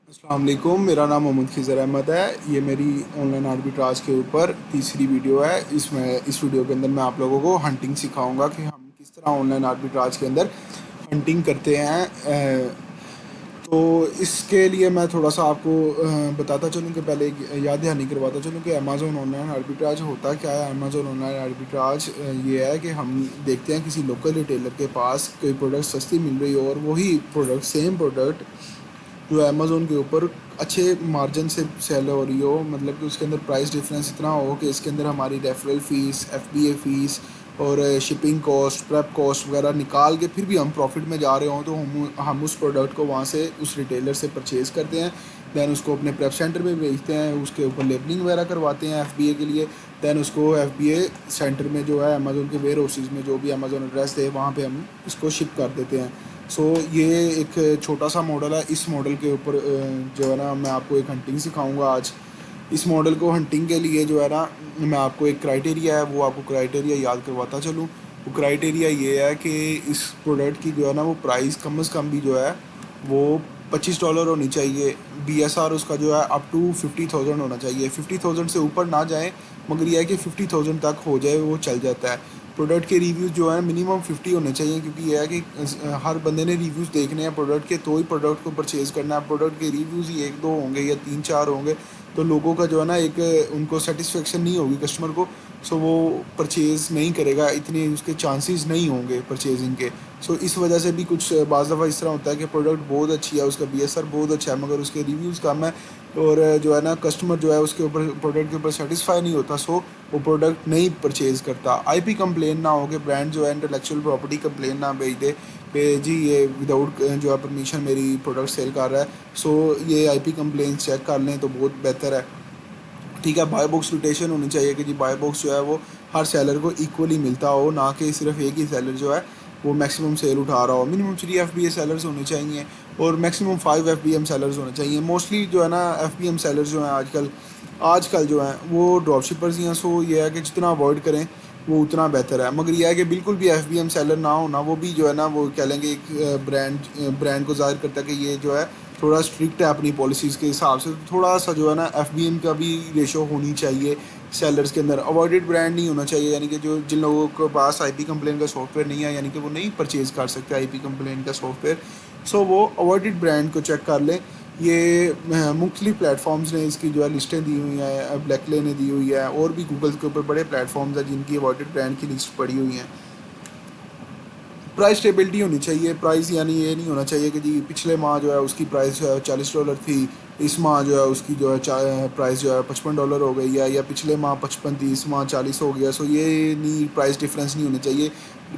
अस्सलाम वालेकुम। मेरा नाम मोहम्मद खिज़र अहमद है। ये मेरी ऑनलाइन आर्बिट्राज के ऊपर तीसरी वीडियो है। इस वीडियो के अंदर मैं आप लोगों को हंटिंग सिखाऊंगा कि हम किस तरह ऑनलाइन आर्बिट्राज के अंदर हंटिंग करते हैं। तो इसके लिए मैं थोड़ा सा आपको बताता चलूँ कि पहले एक याद दहानी करवाता चलूँ कि अमेज़ॉन ऑनलाइन आर्बिट्राज होता क्या है। अमेज़ॉन ऑनलाइन आर्बिट्राज ये है कि हम देखते हैं किसी लोकल रिटेलर के पास कोई प्रोडक्ट सस्ती मिल रही हो और वही प्रोडक्ट सेम प्रोडक्ट जो अमेज़ोन के ऊपर अच्छे मार्जिन से सेल हो रही हो, मतलब कि उसके अंदर प्राइस डिफरेंस इतना हो कि इसके अंदर हमारी रेफरल फ़ीस, एफबीए फ़ीस और शिपिंग कॉस्ट, प्रेप कॉस्ट वगैरह निकाल के फिर भी हम प्रॉफिट में जा रहे हों, तो हम उस प्रोडक्ट को वहाँ से उस रिटेलर से परचेज़ करते हैं। दैन उसको अपने प्रेप सेंटर में भेजते हैं, उसके ऊपर लेबलिंग वगैरह करवाते हैं एफबीए के लिए। दैन उसको एफबीए सेंटर में जो है अमेज़ोन के वेयर हाउसेज़ में जो भी अमेज़ोन एड्रेस है वहाँ पे हम इसको शिप कर देते हैं। सो ये एक छोटा सा मॉडल है। इस मॉडल के ऊपर जो है ना मैं आपको एक हंटिंग सिखाऊंगा आज। इस मॉडल को हंटिंग के लिए जो है ना मैं आपको एक क्राइटेरिया है वो आपको क्राइटेरिया याद करवाता चलूँ। वो क्राइटेरिया ये है कि इस प्रोडक्ट की जो है ना वो प्राइस कम से कम भी जो है वो $25 होनी चाहिए। बीएसआर उसका जो है अप टू 50,000 होना चाहिए। 50,000 से ऊपर ना जाए, मगर यह है कि 50,000 तक हो जाए वो चल जाता है। प्रोडक्ट के रिव्यूज़ जो है मिनिमम 50 होने चाहिए, क्योंकि यह है कि हर बंदे ने रिव्यूज़ देखने हैं प्रोडक्ट के, तो ही प्रोडक्ट को परचेज़ करना है। प्रोडक्ट के रिव्यूज़ ही एक दो होंगे या तीन चार होंगे तो लोगों का जो है ना एक उनको सेटिस्फेक्शन नहीं होगी कस्टमर को। सो वो परचेज़ नहीं करेगा, इतने उसके चांसेस नहीं होंगे परचेजिंग के। सो इस वजह से भी कुछ बाज़ दफ़ा इस तरह होता है कि प्रोडक्ट बहुत अच्छी है, उसका बीएसआर बहुत अच्छा है, मगर उसके रिव्यूज़ कम है और जो है ना कस्टमर जो है उसके ऊपर प्रोडक्ट के ऊपर सेटिस्फाई नहीं होता। सो वो प्रोडक्ट नहीं परचेज़ करता। आईपी कंप्लेन ना हो कि ब्रांड जो है इंटेलेक्चुअल प्रॉपर्टी कंप्लेन ना भेज दे कि जी ये विदाउट जो है परमिशन मेरी प्रोडक्ट सेल कर रहा है। सो ये आईपी कंप्लेन चेक कर लें तो बहुत बेहतर है। ठीक है, बाय बॉक्स रोटेशन होनी चाहिए कि जी बाय बॉक्स जो है वो हर सेलर को इक्वली मिलता हो, ना कि सिर्फ एक ही सेलर जो है वो मैक्सिमम सेल उठा रहा हो। मिनिमम 3 एफ सेलर्स होने चाहिए और मैक्सिमम 5 एफ सेलर्स होने चाहिए। मोस्टली जो है ना एफ सेलर्स जो हैं आजकल आजकल जो हैं वो ड्रॉप शिपर्स ही हैं। सो ये है कि जितना अवॉइड करें वो उतना बेहतर है। मगर यह है कि बिल्कुल भी एफ सेलर ना हो ना, वो भी जो है ना वो कह लेंगे एक ब्रांड को ज़ाहिर करता है कि ये जो है थोड़ा स्ट्रिक्ट है अपनी पॉलिसीज़ के हिसाब से। तो थोड़ा सा जो है ना का भी रेशो होनी चाहिए सेलर्स के अंदर। अवॉइडेड ब्रांड नहीं होना चाहिए, यानी कि जो जिन लोगों के पास आईपी कंप्लेन का सॉफ्टवेयर नहीं है, यानी कि वो नहीं परचेज़ कर सकते आईपी कंप्लेन का सॉफ्टवेयर। सो वो अवॉइडेड ब्रांड को चेक कर लें। ये मुख्तलिफ प्लेटफॉर्म्स ने इसकी जो है लिस्टें दी हुई हैं, ब्लैकले ने दी हुई है और भी गूगल के ऊपर बड़े प्लेटफॉर्म्स हैं जिनकी अवॉइडेड ब्रांड की लिस्ट पड़ी हुई हैं। प्राइस स्टेबिलिटी होनी चाहिए। प्राइस यानी ये नहीं होना चाहिए कि जी पिछले माह जो है उसकी प्राइस जो है $40 थी, इस माह जो है उसकी जो है प्राइस जो है $55 हो गई है, या पिछले माह 55 थी इस माह 40 हो गया। सो ये नहीं, प्राइस डिफरेंस नहीं होना चाहिए।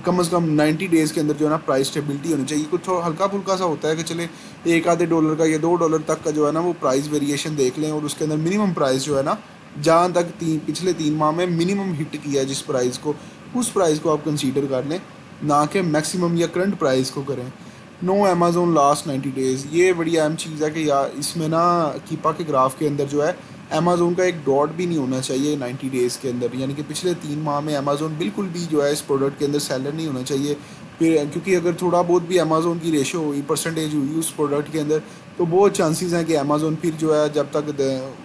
कम से कम 90 डेज़ के अंदर जो है ना प्राइस स्टेबिलिटी होनी चाहिए। कुछ थोड़ा हल्का फुल्का सा होता है कि चले एक आधे डॉलर का या $2 तक का जो है ना वो प्राइस वेरिएशन देख लें, और उसके अंदर मिनिमम प्राइस जो है ना जहाँ तक पिछले 3 माह में मिनिमम हिट किया जिस प्राइस को, उस प्राइस को आप कंसीडर कर लें, ना कि मैक्सिमम या करंट प्राइस को करें। नो अमेज़ोन लास्ट 90 डेज़, ये बड़ी अहम चीज़ है कि यार इसमें ना कीपा के ग्राफ के अंदर जो है अमेज़ोन का एक डॉट भी नहीं होना चाहिए 90 डेज़ के अंदर, यानी कि पिछले 3 माह में अमेज़ोन बिल्कुल भी जो है इस प्रोडक्ट के अंदर सेलर नहीं होना चाहिए। फिर क्योंकि अगर थोड़ा बहुत भी अमेज़ोन की रेशो हुई, परसेंटेज हुई उस प्रोडक्ट के अंदर, तो बहुत चांसेस हैं कि अमेज़ोन फिर जो है जब तक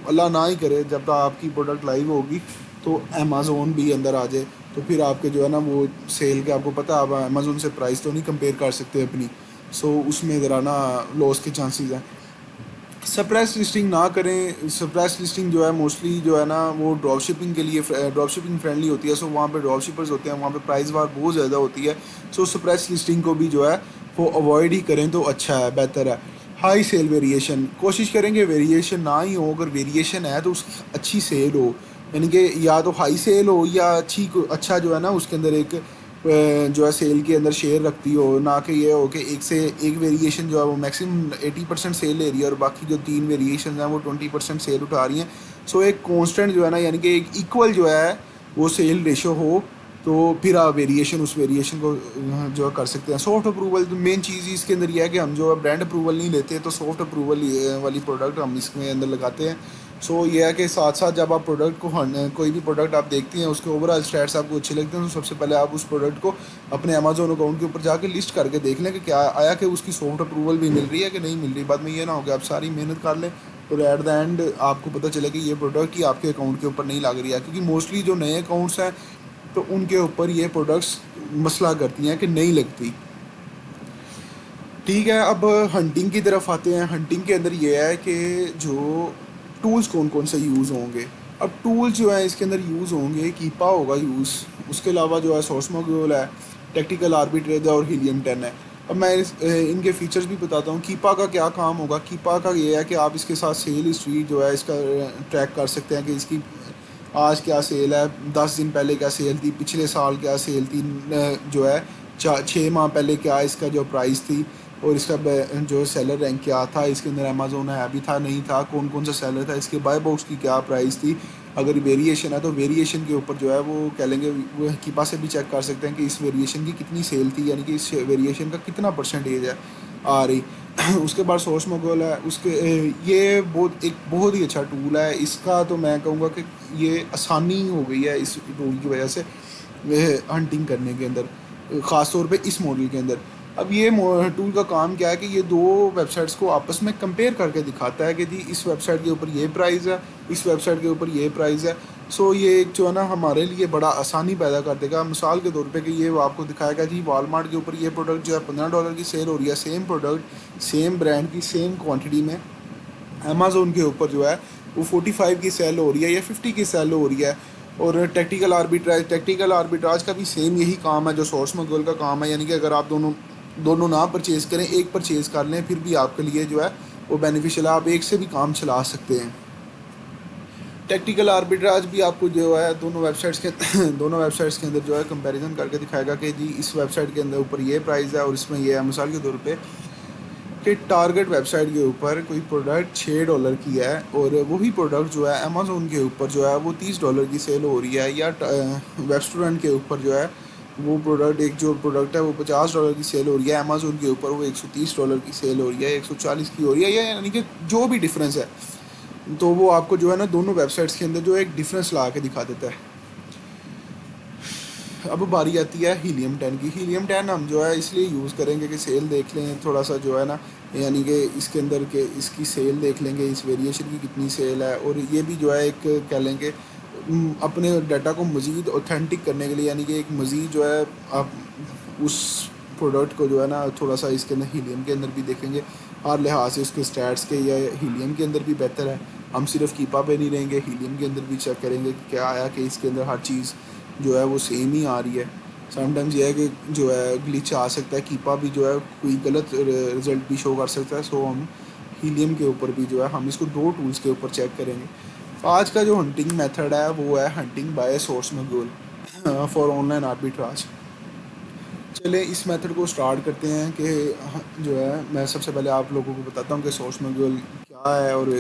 अल्लाह ना ही करे जब तक आपकी प्रोडक्ट लाइव होगी तो अमेज़ोन भी अंदर आ जाए। तो फिर आपके जो है ना वो सेल के, आपको पता है आप अमेज़ोन से प्राइस तो नहीं कंपेयर कर सकते अपनी। सो उसमें ज़रा ना लॉस के चांसेस हैं। सप्रेस लिस्टिंग ना करें। सप्रेस लिस्टिंग जो है मोस्टली जो है ना वो ड्रॉप शिपिंग के लिए ड्रॉप शिपिंग फ्रेंडली होती है। सो वहाँ पे ड्रॉप शिपर्स होते हैं, वहाँ पे प्राइस वार बहुत ज़्यादा होती है। सो सप्रेस लिस्टिंग को भी जो है वो अवॉइड ही करें तो अच्छा है, बेहतर है। हाई सेल वेरिएशन कोशिश करेंगे वेरिएशन ना ही हो, अगर वेरिएशन है तो उसकी अच्छी सेल हो, यानी कि या तो हाई सेल हो या अच्छा जो है ना उसके अंदर एक जो है सेल के अंदर शेयर रखती हो, ना कि ये हो कि एक से एक वेरिएशन जो है वो मैक्सिमम 80% सेल ले रही है और बाकी जो 3 वेरिएशन हैं वो 20% सेल उठा रही हैं। सो एक कांस्टेंट जो है ना, यानी कि एक इक्वल जो है वो सेल रेशो हो तो फिर आप वेरिएशन उस वेरिएशन को जो है कर सकते हैं। सॉफ्ट अप्रूवल तो मेन चीज़ ही इसके अंदर यह है कि हम जो है ब्रांड अप्रूवल नहीं लेते, तो सॉफ्ट अप्रूवल वाली प्रोडक्ट हम इसमें अंदर लगाते हैं। सो ये है कि साथ साथ जब आप प्रोडक्ट को कोई भी प्रोडक्ट आप देखती हैं, उसके ओवरऑल स्टैट्स आपको अच्छे लगते हैं, तो सबसे पहले आप उस प्रोडक्ट को अपने अमेजोन अकाउंट के ऊपर जाके लिस्ट करके देख लें कि क्या आया, कि उसकी सॉफ्ट अप्रूवल भी मिल रही है कि नहीं मिल रही। बाद में ये ना हो कि आप सारी मेहनत कर लें और एट द एंड आपको पता चले कि ये प्रोडक्ट ही आपके अकाउंट के ऊपर नहीं लग रही है, क्योंकि मोस्टली जो नए अकाउंट्स हैं तो उनके ऊपर ये प्रोडक्ट्स मसला करती हैं कि नहीं लगती। ठीक है, अब हंटिंग की तरफ आते हैं। हंटिंग के अंदर ये है कि जो टूल्स कौन कौन से यूज़ होंगे। अब टूल्स जो है इसके अंदर यूज़ होंगे, कीपा होगा यूज़, उसके अलावा जो है सोर्स मॉड्यूल है, टैक्टिकल आर्बिट्रेज और हीलियम 10 है। अब मैं इनके फीचर्स भी बताता हूँ। कीपा का क्या काम होगा। कीपा का ये है कि आप इसके साथ सेल हिस्ट्री जो है इसका ट्रैक कर सकते हैं कि इसकी आज क्या सेल है, 10 दिन पहले क्या सेल थी, पिछले साल क्या सेल थी, जो है 6 माह पहले क्या इसका जो प्राइस थी, और इसका जो सेलर रैंक क्या था, इसके अंदर अमेजोन है भी था नहीं था, कौन कौन सा सेलर था, इसके बाय बॉक्स की क्या प्राइस थी। अगर वेरिएशन है तो वेरिएशन के ऊपर जो है वो कह लेंगे, वो कीपा से भी चेक कर सकते हैं कि इस वेरिएशन की कितनी सेल थी, यानी कि इस वेरिएशन का कितना परसेंटेज है आ रही। उसके बाद सोर्स मॉड्यूल है, उसके ये बहुत ही अच्छा टूल है। इसका तो मैं कहूँगा कि ये आसानी हो गई है इस टूल की वजह से हंटिंग करने के अंदर, ख़ास तौर पे इस मॉडल के अंदर। अब ये टूल का काम क्या है कि ये दो वेबसाइट्स को आपस में कंपेयर करके दिखाता है कि जी इस वेबसाइट के ऊपर ये प्राइस है, इस वेबसाइट के ऊपर ये प्राइस है। सो ये एक जो है ना हमारे लिए बड़ा आसानी पैदा कर देगा। मिसाल के तौर पे कि ये आपको दिखाएगा जी वॉलमार्ट के ऊपर ये प्रोडक्ट जो है $15 की सेल हो रही है, सेम प्रोडक्ट सेम ब्रांड की सेम क्वांटिटी में। अमेज़ोन के ऊपर जो है वो 45 की सेल हो रही है या 50 की सेल हो रही है। और टैक्टिकल आर्बिट्राज का भी सेम यही काम है जो सोर्स मॉड्यूल का काम है, यानी कि अगर आप दोनों दोनों ना परचेज़ करें, एक परचेज़ कर लें, फिर भी आपके लिए जो है वो बेनिफिशियल है, आप एक से भी काम चला सकते हैं। टैक्टिकल आर्बिट्राज भी आपको जो है दोनों वेबसाइट्स के दोनों वेबसाइट्स के अंदर जो है कंपैरिजन करके दिखाएगा कि जी इस वेबसाइट के अंदर ऊपर ये प्राइस है और इसमें ये है। मिसाल के तौर पे कि टारगेट वेबसाइट के ऊपर कोई प्रोडक्ट $6 की है और वही प्रोडक्ट जो है अमेज़ोन के ऊपर जो है वो $30 की सेल हो रही है, या रेस्टोरेंट के ऊपर जो है वो प्रोडक्ट, एक जो प्रोडक्ट है वो $50 की सेल हो रही है, अमेज़ोन के ऊपर वो $130 की सेल हो रही है, 140 की हो रही है, या यानी कि जो भी डिफरेंस है, तो वो आपको जो है ना दोनों वेबसाइट्स के अंदर जो एक डिफरेंस ला के दिखा देता है। अब बारी आती है हीलियम 10 की। हीलियम 10 हम जो है इसलिए यूज़ करेंगे कि सेल देख लें थोड़ा सा जो है ना, यानी कि इसके अंदर के इसकी सेल देख लेंगे, इस वेरिएशन की कितनी सेल है, और ये भी जो है एक कह लेंगे अपने डाटा को मज़ीद ऑथेंटिक करने के लिए, यानी कि एक मज़ीद जो है आप उस प्रोडक्ट को जो है ना थोड़ा सा इसके अंदर हीलियम के अंदर भी देखेंगे, हर लिहाज से उसके स्टैट्स के, या हीलियम के अंदर भी बेहतर है। हम सिर्फ कीपा पे नहीं रहेंगे, हीलियम के अंदर भी चेक करेंगे कि क्या आया, कि इसके अंदर हर चीज़ जो है वो सेम ही आ रही है। समटाइम्स ये है कि जो है ग्लिच आ सकता है, कीपा भी जो है कोई गलत रिज़ल्ट भी शो कर सकता है। सो हम हीलियम के ऊपर भी जो है हम इसको दो टूल्स के ऊपर चेक करेंगे। आज का जो हंटिंग मेथड है वो है hunting by source module for online arbitrage. चले इस मेथड को स्टार्ट करते हैं कि जो है मैं सबसे पहले आप लोगों को बताता हूँ कि सोर्स मॉड्यूल क्या है और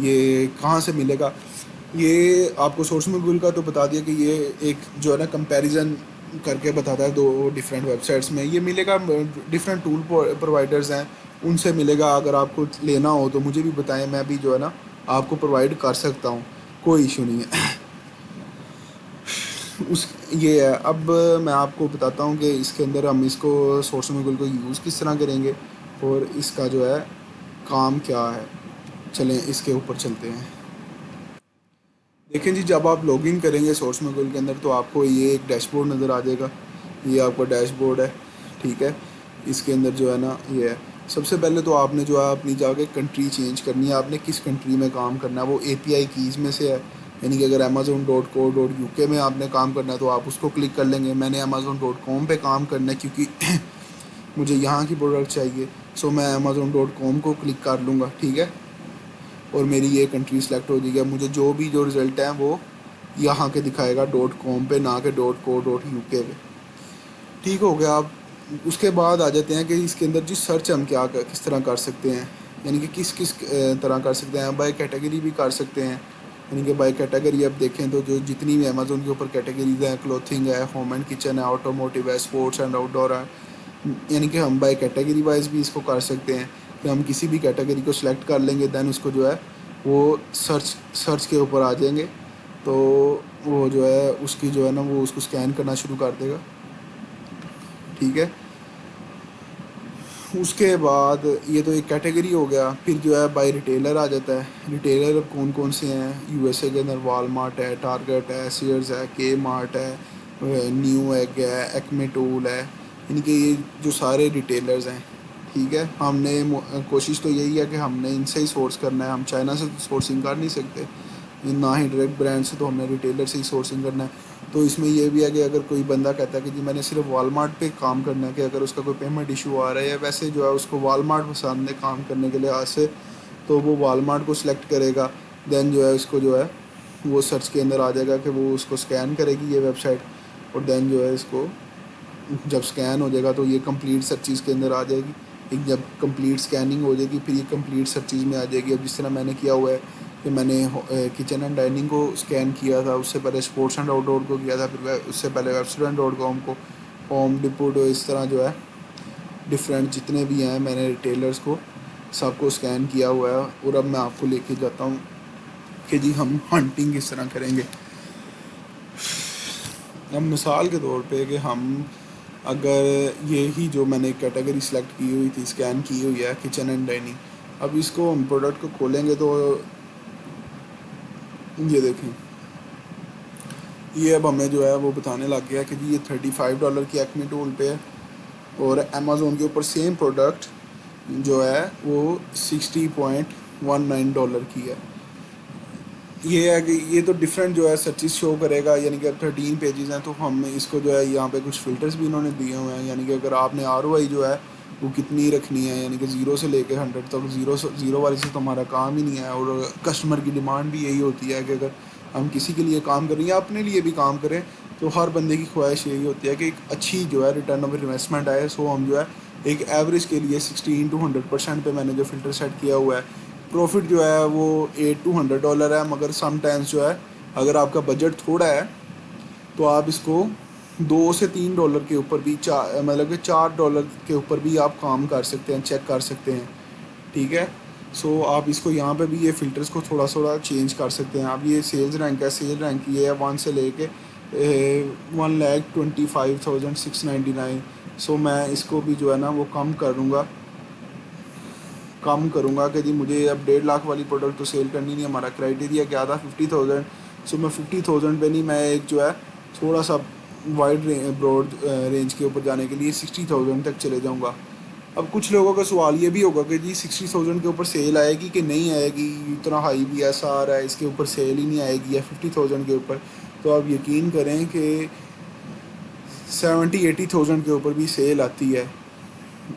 ये कहाँ से मिलेगा। ये आपको सोर्स मॉड्यूल का तो बता दिया कि ये एक जो है ना कंपैरिजन करके बताता है दो डिफरेंट वेबसाइट्स में। ये मिलेगा डिफरेंट टूल प्रोवाइडर्स हैं उनसे मिलेगा। अगर आपको लेना हो तो मुझे भी बताएं, मैं भी जो है ना आपको प्रोवाइड कर सकता हूँ, कोई इशू नहीं है। उस ये है। अब मैं आपको बताता हूँ कि इसके अंदर हम इसको सोर्स मॉड्यूल को यूज़ किस तरह करेंगे और इसका जो है काम क्या है। चलें इसके ऊपर चलते हैं। देखें जी, जब आप लॉगिन करेंगे सोर्स मॉड्यूल के अंदर तो आपको ये एक डैशबोर्ड नज़र आ जाएगा। ये आपका डैशबोर्ड है, ठीक है। इसके अंदर जो है ना ये है। सबसे पहले तो आपने जो है अपनी जाके कंट्री चेंज करनी है, आपने किस कंट्री में काम करना है, वो API कीज़ में से है। यानी कि अगर amazon.co.uk में आपने काम करना है तो आप उसको क्लिक कर लेंगे। मैंने amazon.com पे काम करना है क्योंकि मुझे यहाँ की प्रोडक्ट चाहिए, सो मैं amazon.com को क्लिक कर लूँगा, ठीक है। और मेरी ये कंट्री सेलेक्ट हो जाएगी। मुझे जो रिज़ल्ट हैं वो यहाँ के दिखाएगा .com पे, ना कि .co.uk पे। ठीक हो गया। आप उसके बाद आ जाते हैं कि इसके अंदर जी सर्च हम किस तरह कर सकते हैं, यानी कि किस किस तरह कर सकते हैं। बाय कैटेगरी भी कर सकते हैं, यानी कि बाई कैटेगरी अब देखें तो जो जितनी भी अमेज़ोन के ऊपर कैटेगरीज हैं, क्लोथिंग है, होम एंड किचन है, ऑटोमोटिव है, स्पोर्ट्स एंड आउटडोर है, यानी कि हम बाई कैटेगरी वाइज भी इसको कर सकते हैं कि हम किसी भी कैटेगरी को सिलेक्ट कर लेंगे, दैन उसको जो है वो सर्च के ऊपर आ जाएंगे, तो वो जो है उसकी जो है ना वो उसको स्कैन करना शुरू कर देगा। ठीक है, उसके बाद ये तो एक कैटेगरी हो गया। फिर जो है बाई रिटेलर आ जाता है। रिटेलर अब कौन कौन से हैं यूएसए के अंदर? वालमार्ट है, टारगेट है, सीयर्स है, के मार्ट है, न्यू एग है, एक्मे टूल है, इनके ये जो सारे रिटेलर्स हैं। ठीक है, हमने कोशिश तो यही है कि हमने इनसे ही सोर्स करना है, हम चाइना से तो सोर्सिंग कर नहीं सकते, ना ही डायरेक्ट ब्रांड से, तो हमने रिटेलर से ही सोर्सिंग करना है। तो इसमें यह भी है कि अगर कोई बंदा कहता है कि जी मैंने सिर्फ वालमार्ट पे काम करना है, कि अगर उसका कोई पेमेंट इशू आ रहा है या वैसे जो है उसको वालमार्ट पसंद है काम करने के लिहाज से, तो वो वालमार्ट को सिलेक्ट करेगा। देन जो है उसको जो है वो सर्च के अंदर आ जाएगा कि वो उसको स्कैन करेगी ये वेबसाइट, और देन जो है इसको जब स्कैन हो जाएगा तो ये कंप्लीट सर्चिज़ के अंदर आ जाएगी। एक जब कंप्लीट स्कैनिंग हो जाएगी फिर ये कंप्लीट सर्चिज़ में आ जाएगी। अब जिस तरह मैंने किया हुआ है कि मैंने किचन एंड डाइनिंग को स्कैन किया था, उससे पहले स्पोर्ट्स एंड आउटडोर को किया था, फिर उससे पहले रेस्टोरेंट.com को, होम डिपोट, इस तरह जो है डिफरेंट जितने भी हैं मैंने रिटेलर्स को सबको स्कैन किया हुआ है। और अब मैं आपको लेके जाता हूँ कि जी हम हंटिंग किस तरह करेंगे। अब मिसाल के तौर पे कि हम अगर ये ही जो मैंने कैटेगरी सेलेक्ट की हुई थी, स्कैन की हुई है किचन एंड डाइनिंग, अब इसको हम प्रोडक्ट को खोलेंगे तो ये देखें, ये अब हमें जो है वो बताने लग गया कि जी ये $35 की एक्मे टूल पे है, और अमेज़ोन के ऊपर सेम प्रोडक्ट जो है वो $60.19 की है। ये है कि ये तो डिफरेंट जो है सर्चिस शो करेगा, यानी कि 13 पेजेस हैं, तो हम इसको जो है यहाँ पे कुछ फ़िल्टर्स भी इन्होंने दिए हुए हैं, यानी कि अगर आपने ROI जो है वो कितनी रखनी है, यानी कि 0 से लेकर 100 तक, ज़ीरो वाले से तो हमारा काम ही नहीं है। और कस्टमर की डिमांड भी यही होती है कि अगर हम किसी के लिए काम करें या अपने लिए भी काम करें, तो हर बंदे की ख्वाहिश यही होती है कि एक अच्छी जो है रिटर्न ऑफ इन्वेस्टमेंट आए। सो हम जो है एक एवरेज के लिए 60 to 100% पे मैंने जो फ़िल्टर सेट किया हुआ है। प्रॉफिट जो है वो $8 to $100 है, मगर समटाइम्स जो है अगर आपका बजट थोड़ा है तो आप इसको $2 से $3 के ऊपर भी, चार मतलब कि $4 के ऊपर भी आप काम कर सकते हैं, चेक कर सकते हैं। ठीक है, सो आप इसको यहाँ पे भी ये फ़िल्टर्स को थोड़ा थोड़ा चेंज कर सकते हैं। अब ये सेल्स रैंक है, सेल रैंक ये है 1 से लेके 1,25,699। सो मैं इसको भी जो है ना वो कम करूँगा कि जी मुझे अब 1.5 लाख वाली प्रोडक्ट तो सेल करनी नहीं। हमारा क्राइटेरिया क्या था? 50,000। सो मैं 50,000 पे नहीं, मैं एक जो है थोड़ा सा वाइड ब्रॉड रेंज के ऊपर जाने के लिए 60,000 तक चले जाऊँगा। अब कुछ लोगों का सवाल ये भी होगा कि जी 60,000 के ऊपर सेल आएगी कि नहीं आएगी, इतना हाई भी ऐसा आ रहा है, इसके ऊपर सेल ही नहीं आएगी या 50,000 के ऊपर। तो आप यकीन करें कि 70-80,000 के ऊपर भी सेल आती है,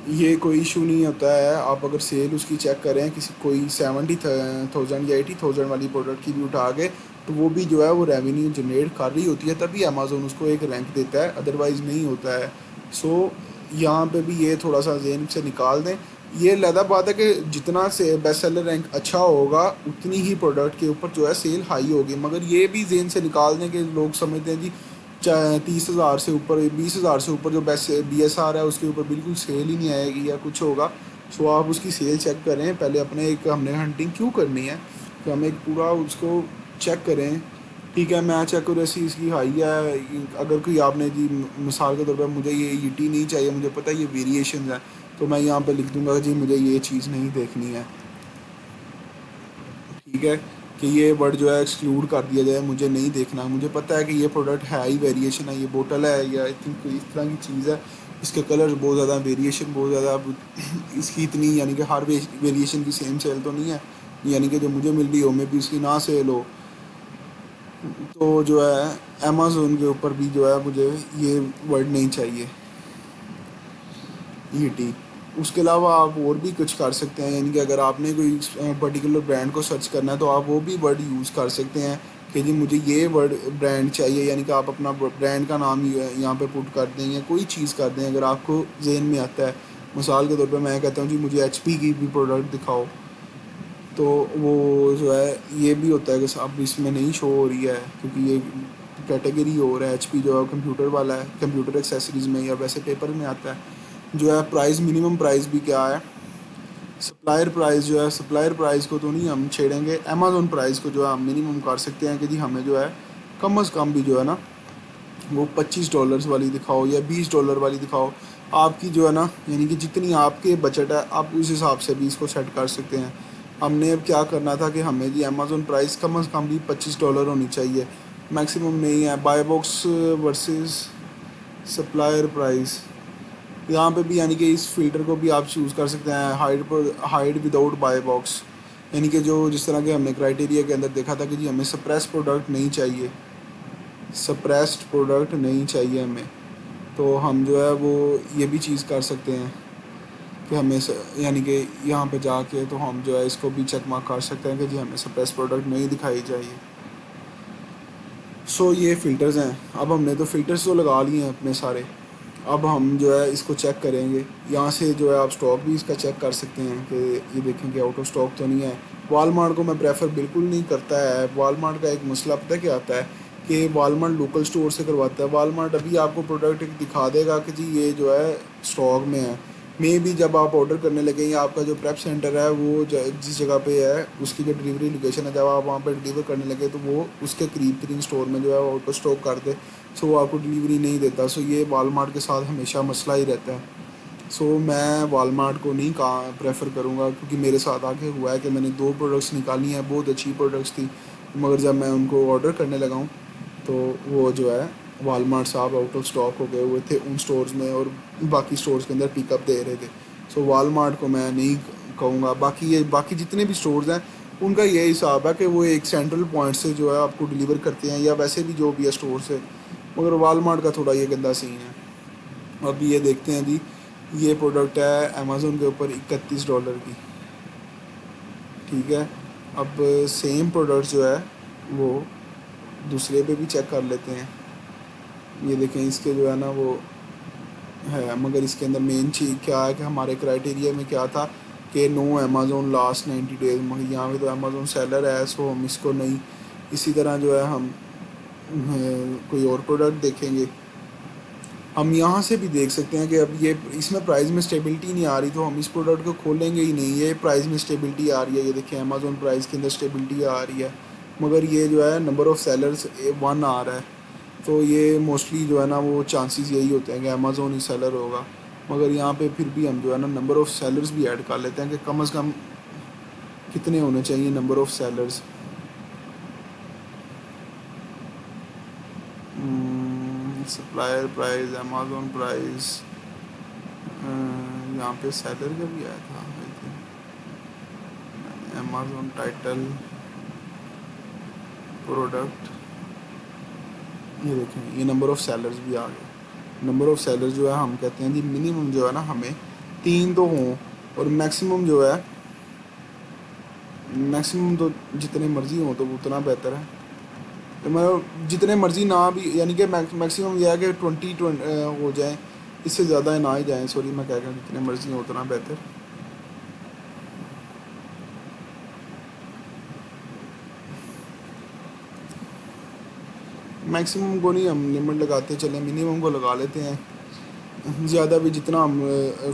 ये कोई इशू नहीं होता है। आप अगर सेल उसकी चेक करें किसी कोई 70,000 या 80,000 वाली प्रोडक्ट की भी उठा के, तो वो भी जो है वो रेवेन्यू जनरेट कर रही होती है, तभी अमेज़ोन उसको एक रैंक देता है, अदरवाइज़ नहीं होता है। सो यहाँ पे भी ये थोड़ा सा जेन से निकाल दें। ये लदा बात है कि जितना से बेस्ट सेलर रैंक अच्छा होगा उतनी ही प्रोडक्ट के ऊपर जो है सेल हाई होगी, मगर ये भी जेन से निकाल दें कि लोग समझते हैं जी 30,000 से ऊपर, 20,000 से ऊपर जो बेस्ट BSR है उसके ऊपर बिल्कुल सेल ही नहीं आएगी या कुछ होगा। सो आप उसकी सेल चेक करें पहले अपने, एक हमने हंटिंग क्यों करनी है तो हम एक पूरा उसको चेक करें। ठीक है, मैच एक्यूरेसी इसकी हाई है। अगर कोई आपने जी मिसाल के तौर पर मुझे ये ET नहीं चाहिए, मुझे पता है ये वेरिएशन है, तो मैं यहाँ पे लिख दूंगा जी मुझे ये चीज़ नहीं देखनी है। ठीक है, कि ये वर्ड जो है एक्सक्लूड कर दिया जाए, मुझे नहीं देखना। मुझे पता है कि ये प्रोडक्ट है ही वेरिएशन है, ये बोतल है या आई थिंक कोई इस तरह की चीज़ है, इसके कलर बहुत ज़्यादा, वेरिएशन बहुत ज़्यादा। अब इसकी इतनी, यानी कि हर वेरिएशन की सेम सेल तो नहीं है, यानी कि जो मुझे मिल रही हो में भी उसकी ना सेल हो। तो जो है अमेज़ोन के ऊपर भी जो है मुझे ये वर्ड नहीं चाहिए, ET। उसके अलावा आप और भी कुछ कर सकते हैं, यानी कि अगर आपने कोई पर्टिकुलर ब्रांड को सर्च करना है तो आप वो भी वर्ड यूज़ कर सकते हैं कि जी मुझे ये वर्ड ब्रांड चाहिए, यानी कि आप अपना ब्रांड का नाम यहाँ पे पुट कर दें या कोई चीज़ कर दें अगर आपको जेन में आता है। मिसाल के तौर पे मैं कहता हूँ जी मुझे HP की भी प्रोडक्ट दिखाओ, तो वो जो है ये भी होता है कि अब इसमें नहीं शो हो रही है क्योंकि ये कैटेगरी और है। एचपी जो है कंप्यूटर वाला है, कंप्यूटर एक्सेसरीज़ में या वैसे पेपर में आता है। जो है प्राइस, मिनिमम प्राइस भी क्या है, सप्लायर प्राइस जो है, सप्लायर प्राइस को तो नहीं हम छेड़ेंगे, अमेज़ोन प्राइस को जो है हम मिनिमम कर सकते हैं कि जी हमें जो है कम अज़ कम भी जो है ना वो $25 वाली दिखाओ या $20 वाली दिखाओ। आपकी जो है ना, यानी कि जितनी आपके बजट है आप उस हिसाब से भी इसको सेट कर सकते हैं। हमने अब क्या करना था कि हमें जी अमेज़ोन प्राइस कम अज़ कम भी $25 होनी चाहिए, मैक्सिमम नहीं है। Buy box versus supplier price, यहाँ पे भी यानी कि इस फ़िल्टर को भी आप चूज़ कर सकते हैं, हाइड पर हाइड विदाउट बाय बॉक्स। यानी कि जो जिस तरह के हमने क्राइटेरिया के अंदर देखा था कि जी हमें सप्रेस प्रोडक्ट नहीं चाहिए, सप्रेस्ड प्रोडक्ट नहीं चाहिए हमें, तो हम जो है वो ये भी चीज़ कर सकते हैं कि हमें यानी कि यहाँ पे जाके तो हम जो है इसको भी चेक मार्क कर सकते हैं कि जी हमें सप्रेस प्रोडक्ट नहीं दिखाई चाहिए। सो ये फ़िल्टर्स हैं। अब हमने तो फ़िल्टर्स तो लगा लिए हैं अपने सारे। अब हम जो है इसको चेक करेंगे, यहाँ से जो है आप स्टॉक भी इसका चेक कर सकते हैं कि ये देखें कि आउट ऑफ स्टॉक तो नहीं है। वॉलमार्ट को मैं प्रेफर बिल्कुल नहीं करता है। वॉलमार्ट का एक मसला पता है क्या आता है कि वॉलमार्ट लोकल स्टोर से करवाता है। वॉलमार्ट अभी आपको प्रोडक्ट दिखा देगा कि जी ये जो है स्टॉक में है, मे भी जब आप ऑर्डर करने लगे या आपका जो प्रेप सेंटर है वो जिस जगह पे है उसकी जो डिलीवरी लोकेशन है, जब आप वहाँ पर डिलीवर करने लगे तो वो उसके करीब तरीन स्टोर में जो है वो आउट ऑफ स्टॉक कर दे, सो वो आपको डिलीवरी नहीं देता। सो ये वॉलमार्ट के साथ हमेशा मसला ही रहता है। सो मैं वॉलमार्ट को नहीं कहा प्रेफर करूँगा, क्योंकि मेरे साथ आगे हुआ है कि मैंने 2 प्रोडक्ट्स निकाली हैं, बहुत अच्छी प्रोडक्ट्स थी, मगर जब मैं उनको ऑर्डर करने लगा हूँ तो वो जो है वॉलमार्ट साहब आउट ऑफ स्टॉक हो गए हुए थे उन स्टोर्स में और बाकी स्टोर्स के अंदर पिकअप दे रहे थे। सो वॉलमार्ट को मैं नहीं कहूँगा। बाकी जितने भी स्टोर्स हैं उनका ये हिसाब है कि वो एक सेंट्रल पॉइंट से जो है आपको डिलीवर करते हैं, या वैसे भी जो भी है स्टोर से, मगर वॉलमार्ट का थोड़ा ये गंदा सीन है। अब ये देखते हैं जी, ये प्रोडक्ट है अमेज़ोन के ऊपर $31 की, ठीक है। अब सेम प्रोडक्ट जो है वो दूसरे पे भी चेक कर लेते हैं। ये देखें इसके जो है ना वो है, मगर इसके अंदर मेन चीज़ क्या है कि हमारे क्राइटेरिया में क्या था कि नो अमेज़ोन लास्ट 90 डेज़, मगर यहाँ पे तो अमेज़ोन सेलर है, सो हम इसको नहीं। इसी तरह जो है हम कोई और प्रोडक्ट देखेंगे। हम यहाँ से भी देख सकते हैं कि अब ये इसमें प्राइस में स्टेबिलिटी नहीं आ रही, तो हम इस प्रोडक्ट को खोलेंगे ही नहीं। ये प्राइस में स्टेबिलिटी आ रही है, ये देखिए अमेज़ोन प्राइस के अंदर स्टेबिलिटी आ रही है, मगर ये जो है नंबर ऑफ़ सेलर्स 1 आ रहा है। तो ये मोस्टली जो है ना वो चांसेस यही होते हैं कि अमेज़ोन ही सेलर होगा, मगर यहाँ पे फिर भी हम जो है ना नंबर ऑफ़ सेलर्स भी ऐड कर लेते हैं कि कम से कम कितने होने चाहिए number of sellers. Supplier price, Amazon price, यहाँ पे सेलर का भी आया था I think, Amazon title product, ये देखें ये नंबर ऑफ़ सेलर्स भी आ गए। नंबर ऑफ़ सेलर्स जो है हम कहते हैं जी मिनिमम जो है ना हमें 3 तो हों, और मैक्सिमम जो है, मैक्सिमम तो जितने मर्ज़ी हों तो उतना बेहतर है। तो मैं जितने मर्ज़ी ना भी, यानी कि मैक्सिमम यह है कि 20 हो जाए, इससे ज़्यादा ना ही जाएँ, सॉरी मैं कह रहा हूँ जितने मर्ज़ी हो उतना बेहतर। मैक्सिमम को नहीं हम लिमिट लगाते चलें, मिनिमम को लगा लेते हैं। ज़्यादा भी जितना हम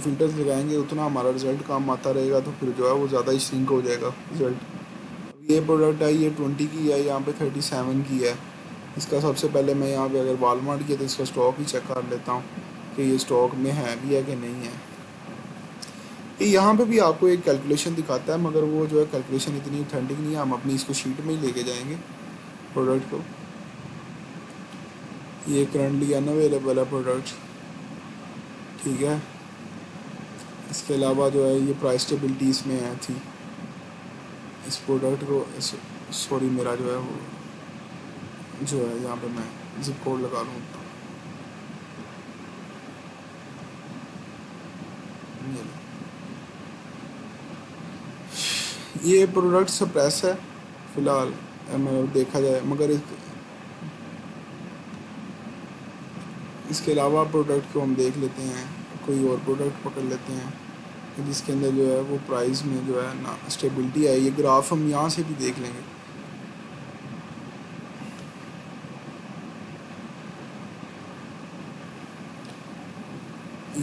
फ़िल्टर्स लगाएंगे उतना हमारा रिज़ल्ट कम आता रहेगा, तो फिर जो है वो ज़्यादा ही सिंक हो जाएगा रिज़ल्ट। ये प्रोडक्ट है, ये 20 की है, यहाँ पे 37 की है। इसका सबसे पहले मैं यहाँ पे अगर वॉलमार्ट किया तो इसका स्टॉक ही चेक कर लेता हूँ कि ये स्टॉक में है भी है कि नहीं है। ये यहाँ पे भी आपको एक कैलकुलेशन दिखाता है, मगर वो जो है कैलकुलेशन इतनी ऑथेंटिक नहीं है। हम अपनी इसको शीट में ही लेके जाएंगे प्रोडक्ट को। ये करंटली अनअवेलेबल है प्रोडक्ट, ठीक है। इसके अलावा जो है ये प्राइस स्टेबिलिटी इसमें है थी इस प्रोडक्ट को। सॉरी मेरा जो है वो जो है यहाँ पे मैं जिप कोड लगा लूँ, ये प्रोडक्ट सप्रेस है फ़िलहाल देखा जाए, मगर इसके अलावा प्रोडक्ट को हम देख लेते हैं, कोई और प्रोडक्ट पकड़ लेते हैं। जिसके अंदर जो है वो प्राइस में जो है ना स्टेबिलिटी है। ये ग्राफ हम यहाँ से भी देख लेंगे।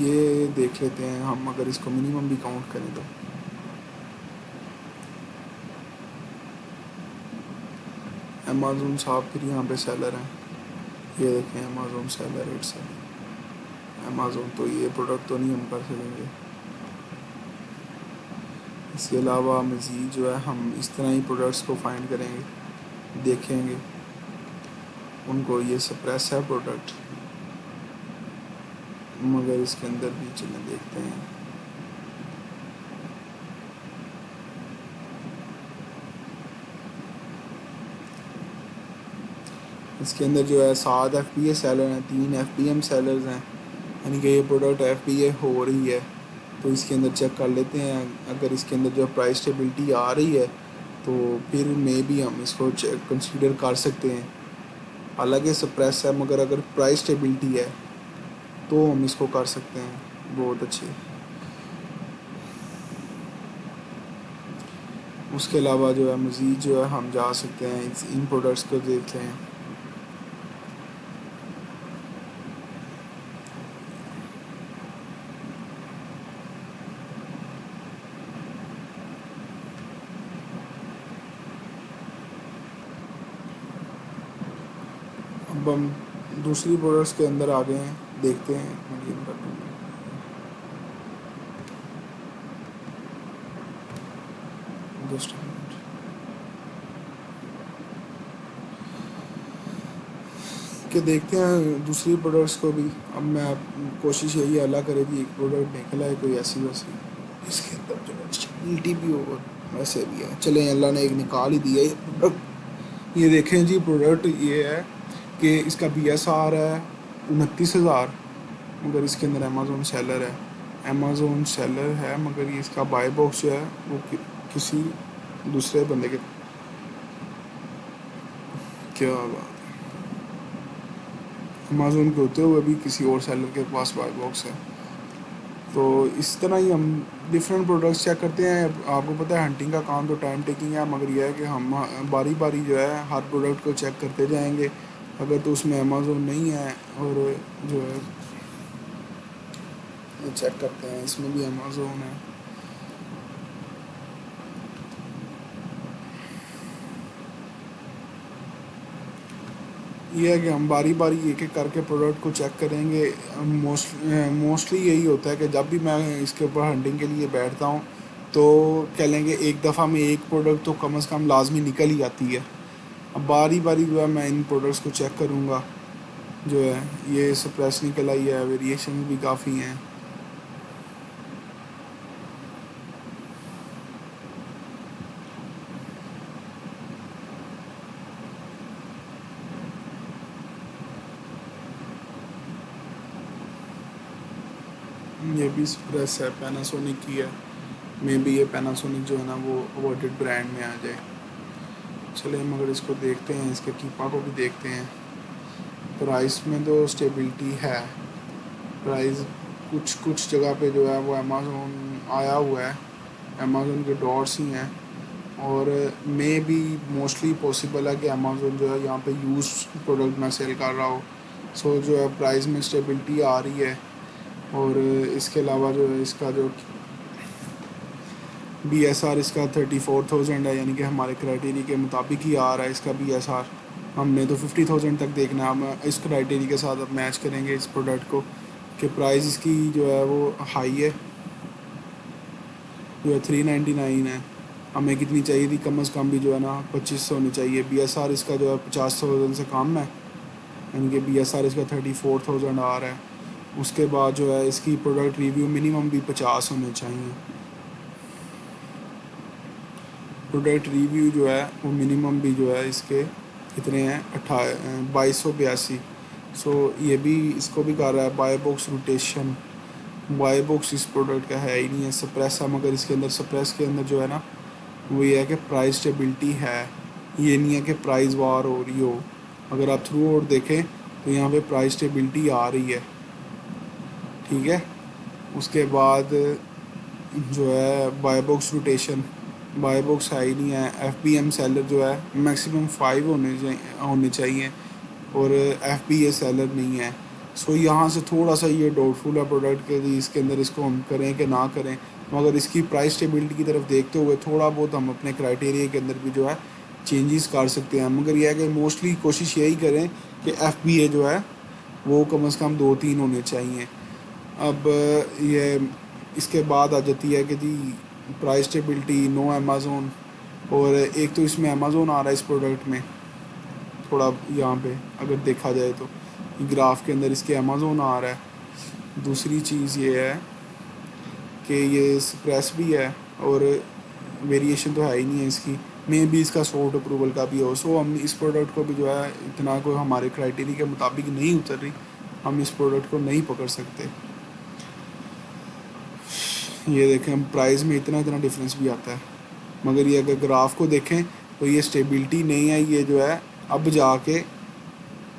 ये देख लेते हैं हम, अगर इसको मिनिमम भी काउंट करें तो अमेज़न साहब फिर यहाँ पे सेलर हैं। ये देखें अमेज़न सेलर रेट से, अमेज़न तो ये प्रोडक्ट तो नहीं हम कर सकेंगे। इसके अलावा मज़ीद जो है हम इस तरह ही प्रोडक्ट्स को फाइंड करेंगे, देखेंगे उनको। ये सप्रेस है प्रोडक्ट, मगर इसके अंदर भी चलें देखते हैं। इसके अंदर जो है 7 FBA सेलर हैं, 3 FBM सेलर्स हैं, यानी कि ये प्रोडक्ट FBA हो रही है। तो इसके अंदर चेक कर लेते हैं, अगर इसके अंदर जो प्राइस स्टेबिलिटी आ रही है तो फिर मे भी हम इसको कंसीडर कर सकते हैं। हालांकि सप्रेस है, मगर अगर प्राइस स्टेबिलिटी है तो हम इसको कर सकते हैं बहुत अच्छे। उसके अलावा जो है मज़ीद जो है हम जा सकते हैं इन प्रोडक्ट्स को देख लें। अब हम दूसरी प्रोडक्ट्स के अंदर आ गए हैं, देखते हैं मीडियम का। जस्ट कि देखते हैं दूसरी प्रोडक्ट्स को भी। अब मैं कोशिश यही अल्लाह करे कि एक प्रोडक्ट निकल आए कोई ऐसी वैसी इसके अंदर जो स्टेबिलिटी भी हो और वैसे भी है। चलें, अल्लाह ने एक निकाल ही दिया ये प्रोडक्ट। ये देखें जी, प्रोडक्ट ये है कि इसका BSR है 29,000, मगर इसके अंदर अमेज़न सेलर है। अमेज़न सेलर है मगर ये इसका बाय बॉक्स जो है वो किसी दूसरे बंदे के। क्या बात, अमेज़न के होते हुए भी किसी और सेलर के पास बाय बॉक्स है। तो इस तरह ही हम डिफरेंट प्रोडक्ट्स चेक करते हैं। आपको पता है हंटिंग का काम तो टाइम टेकिंग है, मगर यह है कि हम बारी बारी जो है हर प्रोडक्ट को चेक करते जाएंगे। अगर तो उसमें अमेज़न नहीं है और जो है ये चेक करते हैं इसमें भी अमेज़न है। ये है कि हम बारी बारी एक एक करके प्रोडक्ट को चेक करेंगे। मोस्टली यही होता है कि जब भी मैं इसके ऊपर हंटिंग के लिए बैठता हूँ तो कह लेंगे एक दफ़ा में एक प्रोडक्ट तो कम से कम लाजमी निकल ही आती है। अब बारी बारी जो है मैं इन प्रोडक्ट्स को चेक करूँगा। जो है ये सप्रेस निकल आई है, वेरिएशन भी काफ़ी हैं। ये भी सप्रेस है, पैनासोनिक की है। मे भी ये पैनासोनिक जो है ना वो अवॉर्डेड ब्रांड में आ जाए। चलिए मगर इसको देखते हैं, इसके कीपा को भी देखते हैं। प्राइस में तो स्टेबिलिटी है। प्राइस कुछ कुछ जगह पे जो है वो अमेज़न आया हुआ है, अमेज़न के डॉट्स ही हैं। और मे भी मोस्टली पॉसिबल है कि अमेज़न जो है यहाँ पे यूज़ प्रोडक्ट ना सेल कर रहा हो। सो जो है प्राइस में स्टेबिलिटी आ रही है। और इसके अलावा जो है इसका जो BSR इसका 34,000 है, यानी कि हमारे क्राइटेरिया के मुताबिक ही आ रहा है इसका BSR। हमने तो 50,000 तक देखना है। हम इस क्राइटेरिया के साथ अब मैच करेंगे इस प्रोडक्ट को कि प्राइस इसकी जो है वो हाई है, जो है 399 है। हमें कितनी चाहिए थी, कम से कम भी जो है ना 2500 होनी चाहिए। BSR इसका जो है 50,000 से कम है, यानी कि BSR इसका 34,000 आ रहा है। उसके बाद जो है इसकी प्रोडक्ट रिव्यू मिनिमम भी 50 होने चाहिए। प्रोडक्ट रिव्यू जो है वो मिनिमम भी जो है इसके कितने हैं, 2282। सो ये भी इसको भी कर रहा है। Buy box rotation, buy box इस प्रोडक्ट का है ही नहीं है। सप्रेस है, मगर इसके अंदर सप्रेस के अंदर जो है ना वो ये है कि प्राइस स्टेबिलिटी है। ये नहीं है कि प्राइस वार हो रही हो। अगर आप थ्रू आउट देखें तो यहाँ पे प्राइस स्टेबिलिटी आ रही है, ठीक है। उसके बाद जो है buy box rotation, buy box है ही नहीं है। FBM सेलर जो है मैक्सिमम 5 होने चाहिए और FBA सेलर नहीं है। सो यहाँ से थोड़ा सा ये डाउटफुल है प्रोडक्ट के लिए, इसके अंदर इसको हम करें कि ना करें। मगर इसकी प्राइस स्टेबिलिटी की तरफ देखते हुए थोड़ा बहुत हम अपने क्राइटेरिया के अंदर भी जो है चेंजेस कर सकते हैं। मगर यह है कि मोस्टली कोशिश यही करें कि FBA जो है वो कम से कम 2-3 होने चाहिए। अब ये इसके बाद आ जाती है कि जी प्राइस स्टेबिलिटी, नो अमेज़ोन, और एक तो इसमें अमेज़ोन आ रहा है इस प्रोडक्ट में थोड़ा, यहाँ पे अगर देखा जाए तो ग्राफ के अंदर इसके अमेज़ोन आ रहा है। दूसरी चीज़ ये है कि ये स्प्रेस भी है और वेरिएशन तो है ही नहीं है इसकी, मे भी इसका सॉफ्ट अप्रूवल का भी हो। सो हम इस प्रोडक्ट को भी जो है इतना कोई हमारे क्राइटेरिया के मुताबिक नहीं उतर रही, हम इस प्रोडक्ट को नहीं पकड़ सकते। ये देखें हम प्राइस में इतना इतना डिफरेंस भी आता है, मगर ये अगर ग्राफ को देखें तो ये स्टेबिलिटी नहीं है। ये जो है अब जाके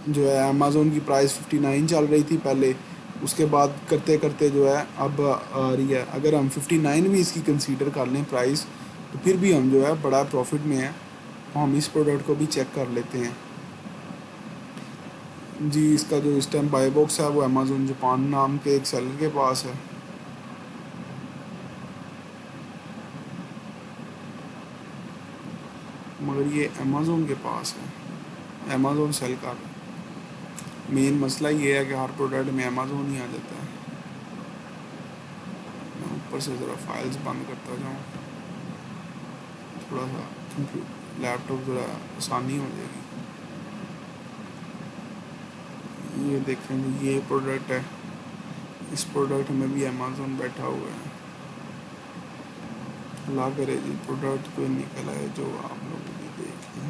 जो है अमेज़ोन की प्राइस 59 चल रही थी पहले, उसके बाद करते करते जो है अब आ रही है। अगर हम 59 भी इसकी कंसीडर कर लें प्राइस, तो फिर भी हम जो है बड़ा प्रॉफिट में है। तो हम इस प्रोडक्ट को भी चेक कर लेते हैं जी। इसका जो इस टाइम बाय बॉक्स है वो अमेज़ोन जापान नाम के एक सेलर के पास है। मगर ये अमेज़ोन के पास है, अमेज़ोन सेल कर रहा है। मेन मसला ये है कि हर प्रोडक्ट में अमेज़ोन ही आ जाता है। मैं ऊपर से ज़रा फाइल्स बंद करता जाऊँ, थोड़ा सा लैपटॉप ज़रा आसानी हो जाएगी। ये देखें ये प्रोडक्ट है, इस प्रोडक्ट में भी अमेज़ोन बैठा हुआ है। अल्लाह करे जी प्रोडक्ट कोई निकल आए जो आप लोग भी देखें।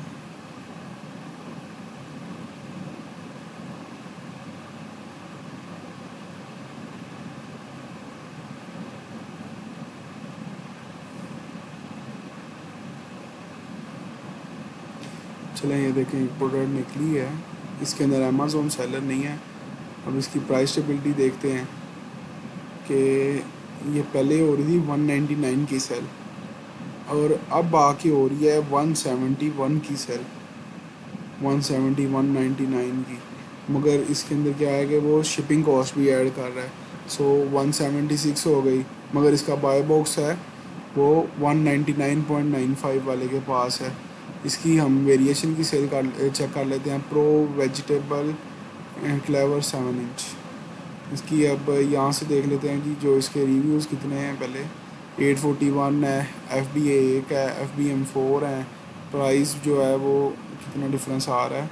चलें ये देखें प्रोडक्ट निकली है, इसके अंदर अमेज़ोन सेलर नहीं है। अब इसकी प्राइस स्टेबिलिटी देखते हैं कि ये पहले हो रही थी 199 की सेल और अब आके हो रही है 171 की सेल, 170 199 की। मगर इसके अंदर क्या है कि वो शिपिंग कॉस्ट भी ऐड कर रहा है। सो 176 हो गई, मगर इसका बाय बॉक्स है वो 199.95 वाले के पास है। इसकी हम वेरिएशन की सेल कर चेक कर लेते हैं। प्रो वेजिटेबल क्लेवर 7 इंच, इसकी अब यहाँ से देख लेते हैं कि जो इसके रिव्यूज़ कितने हैं। पहले 841 है, FBA 1 है, FBM 4 है। प्राइस जो है वो कितना डिफरेंस आ रहा है,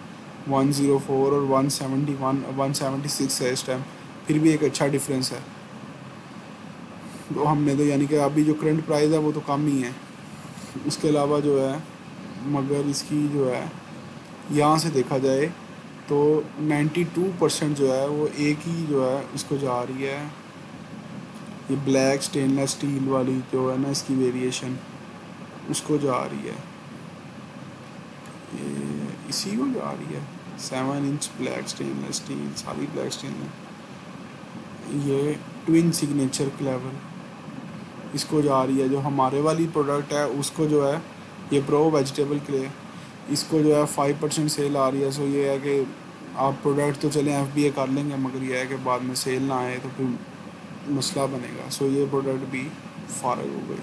104 और 171 176 है इस टाइम, फिर भी एक अच्छा डिफरेंस है। तो हमने तो यानी कि अभी जो करंट प्राइस है वो तो कम ही है। उसके अलावा जो है मगर इसकी जो है यहाँ से देखा जाए तो 92% जो है वो एक ही जो है इसको जा रही है। ये ब्लैक स्टेनलेस स्टील वाली जो है ना इसकी वेरिएशन उसको जा रही है, ये इसी को जा रही है। 7 इंच ब्लैक स्टेनलेस स्टील, सारी ब्लैक स्टेनलेस। ये ट्विन सिग्नेचर क्लेवर इसको जा रही है। जो हमारे वाली प्रोडक्ट है उसको जो है ये प्रो वेजिटेबल क्ले, इसको जो है 5% सेल आ रही है। सो ये है कि आप प्रोडक्ट तो चलें FBA कर लेंगे, मगर ये है कि बाद में सेल ना आए तो फिर मसला बनेगा। सो ये प्रोडक्ट भी फारग हो गई।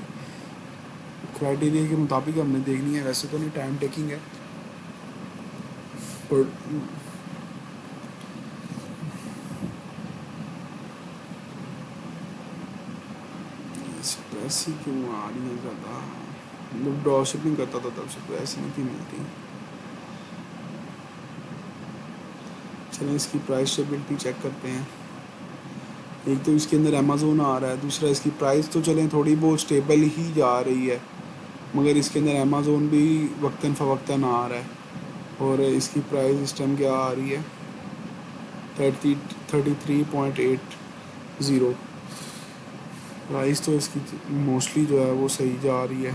क्राइटेरिया के मुताबिक हमने देखनी है, वैसे तो नहीं, टाइम टेकिंग है। पर स्प्रेस ही क्यों आ रही है ज़्यादा, मतलब ड्रॉप शिपिंग करता था तब स्प्रेस नहीं थी मिलती। चलें इसकी प्राइस स्टेबिलिटी चेक करते हैं। एक तो इसके अंदर अमेज़ोन आ रहा है, दूसरा इसकी प्राइस तो चलें थोड़ी बहुत स्टेबल ही जा रही है, मगर इसके अंदर अमेज़ोन भी वक्तन फ़वक्तन आ रहा है। और इसकी प्राइस इस टाइम क्या आ रही है, 33.80। प्राइस तो इसकी मोस्टली जो है वो सही जा रही है।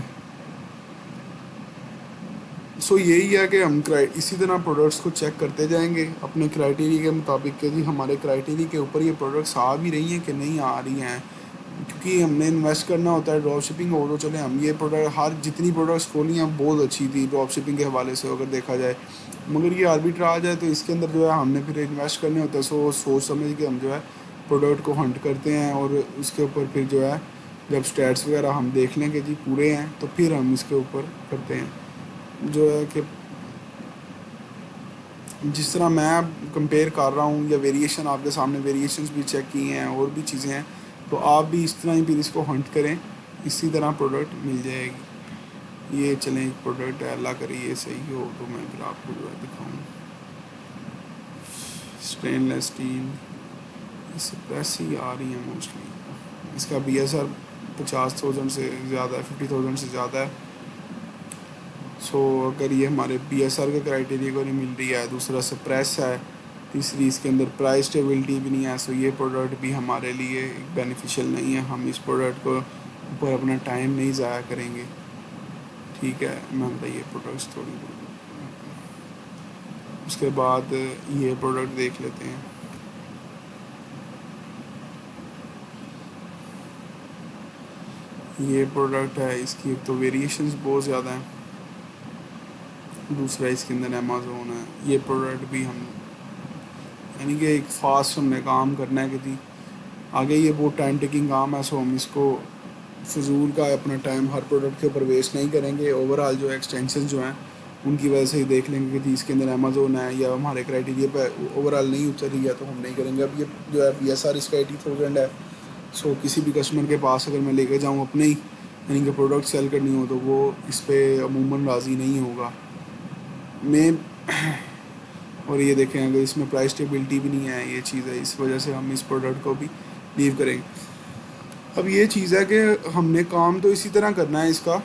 सो यही है कि हम इसी तरह प्रोडक्ट्स को चेक करते जाएंगे अपने क्राइटेरिया के मुताबिक कि जी हमारे क्राइटेरिया के ऊपर ये प्रोडक्ट्स आ भी रही हैं कि नहीं आ रही हैं। क्योंकि क्योंकि हमने इन्वेस्ट करना होता है। ड्रॉप शिपिंग हो तो चले, हम ये प्रोडक्ट हर जितनी प्रोडक्ट्स खोली हैं बहुत अच्छी थी ड्रॉप शिपिंग के हवाले से अगर देखा जाए, मगर ये आर्बिट्राज है तो इसके अंदर जो है हमने फिर इन्वेस्ट करने होता है। सोच समझ के हम जो है प्रोडक्ट को हंट करते हैं, और उसके ऊपर फिर जो है जब स्टैट्स वगैरह हम देख लेंगे जी पूरे हैं तो फिर हम इसके ऊपर करते हैं। जो है कि जिस तरह मैं अब कंपेयर कर रहा हूँ, या वेरिएशन आपके सामने वेरिएशंस भी चेक किए हैं और भी चीज़ें हैं, तो आप भी इस तरह ही फिर इसको हंट करें, इसी तरह प्रोडक्ट मिल जाएगी। ये चलें एक प्रोडक्ट है, अल्लाह करे ये सही हो तो मैं फिर आपको जो है दिखाऊँ। स्टेनलेस स्टील, इससे प्रेस ही आ रही है मोस्टली। इसका BSR 50,000 से ज़्यादा है, 50,000 से ज़्यादा है। अगर ये हमारे BSR के क्राइटेरिया को नहीं मिल रही है, दूसरा से प्रेस है, तीसरी इसके अंदर प्राइस स्टेबिलिटी भी नहीं है, ये प्रोडक्ट भी हमारे लिए बेनिफिशियल नहीं है। हम इस प्रोडक्ट को ऊपर अपना टाइम नहीं ज़ाया करेंगे। ठीक है, मैं बताइए प्रोडक्ट्स थोड़ी बहुत, उसके बाद ये प्रोडक्ट देख लेते हैं। ये प्रोडक्ट है, इसकी एक तो वेरिएशंस बहुत ज़्यादा हैं, दूसरा इसके अंदर अमेज़ोन है। ये प्रोडक्ट भी हम यानी कि एक फास्ट हमने काम करना है कि जी आगे ये बहुत टाइम टेकिंग काम है, हम इसको फजूल का अपना टाइम हर प्रोडक्ट के ऊपर वेस्ट नहीं करेंगे। ओवरऑल जो एक्सटेंशन जो हैं उनकी वजह से ही देख लेंगे कि जी इसके अंदर अमेज़ोन है या हमारे क्राइटेरिया पर ओवरऑल नहीं उतर रही है तो हम नहीं करेंगे। अब ये जो है BSR इसका 80,000 है। किसी भी कस्टमर के पास अगर मैं लेकर जाऊँ अपने ही यानी कि प्रोडक्ट सेल करनी हो तो वो इस पर अमूमन राज़ी नहीं होगा। मैं और ये देखें अगर इसमें प्राइस स्टेबिलिटी भी नहीं है, ये चीज़ है, इस वजह से हम इस प्रोडक्ट को भी लीव करेंगे। अब ये चीज़ है कि हमने काम तो इसी तरह करना है इसका,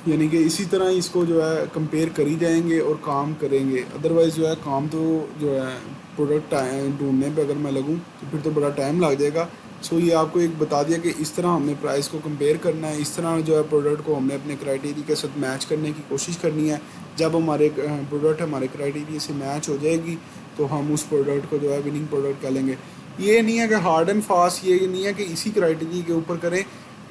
यानी कि इसी तरह इसको जो है कंपेयर करी जाएंगे और काम करेंगे। अदरवाइज़ जो है काम तो जो है प्रोडक्ट ढूंढने पे अगर मैं लगूँ तो फिर तो बड़ा टाइम लग जाएगा। ये आपको एक बता दिया कि इस तरह हमने प्राइस को कंपेयर करना है, इस तरह जो है प्रोडक्ट को हमने अपने क्राइटेरिया के साथ मैच करने की कोशिश करनी है। जब हमारे प्रोडक्ट हमारे क्राइटेरिया से मैच हो जाएगी तो हम उस प्रोडक्ट को जो है विनिंग प्रोडक्ट कह लेंगे। ये नहीं है कि हार्ड एंड फास्ट, ये नहीं है कि इसी क्राइटेरिया के ऊपर करें,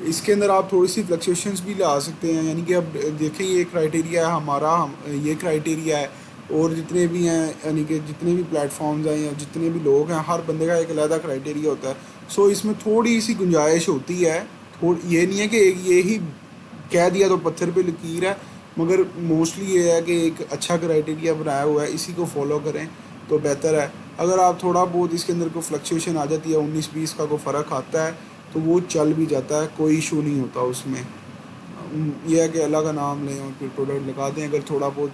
इसके अंदर आप थोड़ी सी फ्लक्चुएशंस भी ला सकते हैं। यानी कि अब देखें ये क्राइटेरिया है हमारा, ये क्राइटेरिया है, और जितने भी हैं यानी कि जितने भी प्लेटफॉर्म्स हैं या जितने भी लोग हैं हर बंदे का एक अलग क्राइटेरिया होता है। इसमें थोड़ी सी गुंजाइश होती है। ये नहीं है कि ये ही कह दिया तो पत्थर पे लकीर है, मगर मोस्टली ये है कि एक अच्छा क्राइटेरिया बनाया हुआ है, इसी को फॉलो करें तो बेहतर है। अगर आप थोड़ा बहुत इसके अंदर कोई फ्लक्चुएशन आ जाती है, 19-20 का कोई फ़र्क आता है तो वो चल भी जाता है, कोई इशू नहीं होता उसमें। यह है कि अल्लाह का नाम लें और फिर प्रोडक्ट लगा दें अगर थोड़ा बहुत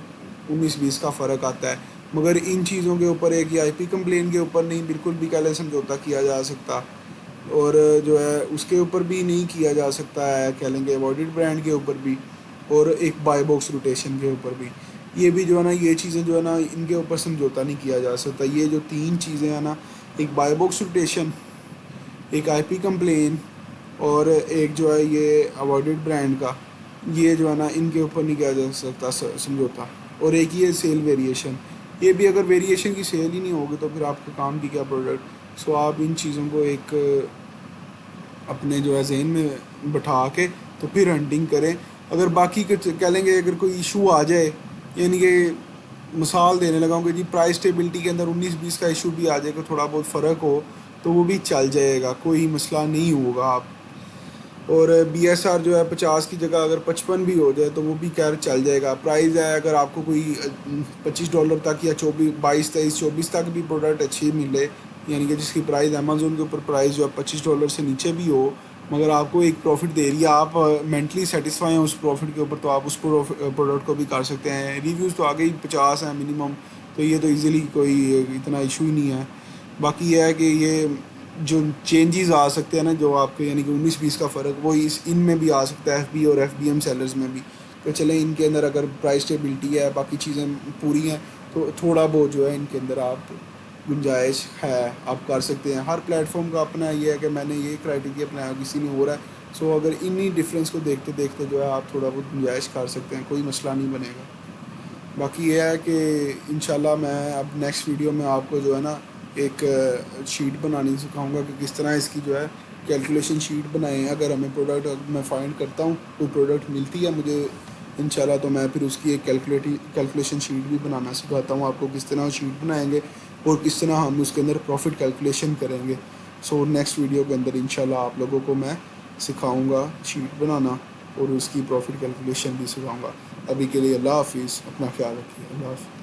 19-20 का फ़र्क आता है। मगर इन चीज़ों के ऊपर एक IP कंप्लेन के ऊपर नहीं बिल्कुल भी कह समझौता किया जा सकता, और जो है उसके ऊपर भी नहीं किया जा सकता है कह लेंगे अवॉइडेड ब्रांड के ऊपर भी, और एक बाय बॉक्स रोटेशन के ऊपर भी। ये भी जो है ना, ये चीज़ें जो है ना इनके ऊपर समझौता नहीं किया जा सकता। ये जो 3 चीज़ें हैं ना, एक बाय बॉक्स रोटेशन, एक IP कंप्लेन, और एक जो है ये अवॉइडेड ब्रांड का, ये जो है ना इनके ऊपर नहीं किया जा सकता समझौता। और एक ये सेल वेरिएशन, ये भी अगर वेरिएशन की सेल ही नहीं होगी तो फिर आपके काम की क्या प्रोडक्ट। आप इन चीज़ों को एक अपने जो है जहन में बैठा के तो फिर हंटिंग करें। अगर बाकी के कह लेंगे अगर कोई इशू आ जाए, यानी कि मिसाल देने लगा हूँ कि जी प्राइस स्टेबिलिटी के अंदर 19-20 का इशू भी आ जाए, कोई थोड़ा बहुत फ़र्क हो तो वो भी चल जाएगा, कोई मसला नहीं होगा। आप और BSR जो है 50 की जगह अगर 55 भी हो जाए तो वो भी खैर चल जाएगा। प्राइस है अगर आपको कोई $25 तक या 24, 22, 23, 24 तक भी प्रोडक्ट अच्छी मिले, यानी कि जिसकी प्राइस अमेज़ोन के ऊपर प्राइस जो है $25 से नीचे भी हो, मगर आपको एक प्रॉफिट दे रही है, आप मेंटली सेटिस्फाई हैं उस प्रॉफिट के ऊपर, तो आप उस प्रोडक्ट को भी कर सकते हैं। रिव्यूज़ तो आगे ही 50 हैं मिनिमम, तो ये तो ईज़िली कोई इतना इशू ही नहीं है। बाकी यह है कि ये जो चेंजेस आ सकते हैं ना, जो आपके यानी कि 19-20 का फ़र्क, वो इनमें भी आ सकता है, FB और FBM सेलर्स में भी। तो चलें इनके अंदर अगर प्राइस स्टेबिलिटी है, बाकी चीज़ें पूरी हैं, तो थोड़ा बहुत जो है इनके अंदर आप गुंजाइश है, आप कर सकते हैं। हर प्लेटफॉर्म का अपना ये है कि मैंने ये क्राइटेरिया अपनाया, किसी ने हो रहा है। अगर इन्हीं डिफरेंस को देखते देखते जो है आप थोड़ा बहुत गुंजाइश कर सकते हैं, कोई मसला नहीं बनेगा। बाकी ये है कि इंशाल्लाह मैं अब नेक्स्ट वीडियो में आपको जो है ना एक शीट बनानी सिखाऊंगा कि किस तरह इसकी जो है कैलकुलेशन शीट बनाएं। अगर हमें प्रोडक्ट मैं फाइंड करता हूँ, कोई प्रोडक्ट मिलती है मुझे इंशाल्लाह, तो मैं फिर उसकी एक कैलकुलेशन शीट भी बनाना सिखाता हूँ आपको, किस तरह शीट बनाएंगे और किस तरह हम उसके अंदर प्रॉफिट कैलकुलेशन करेंगे। सो नेक्स्ट वीडियो के अंदर इंशाल्लाह आप लोगों को मैं सिखाऊंगा शीट बनाना और उसकी प्रॉफिट कैलकुलेशन भी सिखाऊंगा। अभी के लिए अल्लाह हाफिज़, अपना ख्याल रखिए, अल्लाह हाफिज़।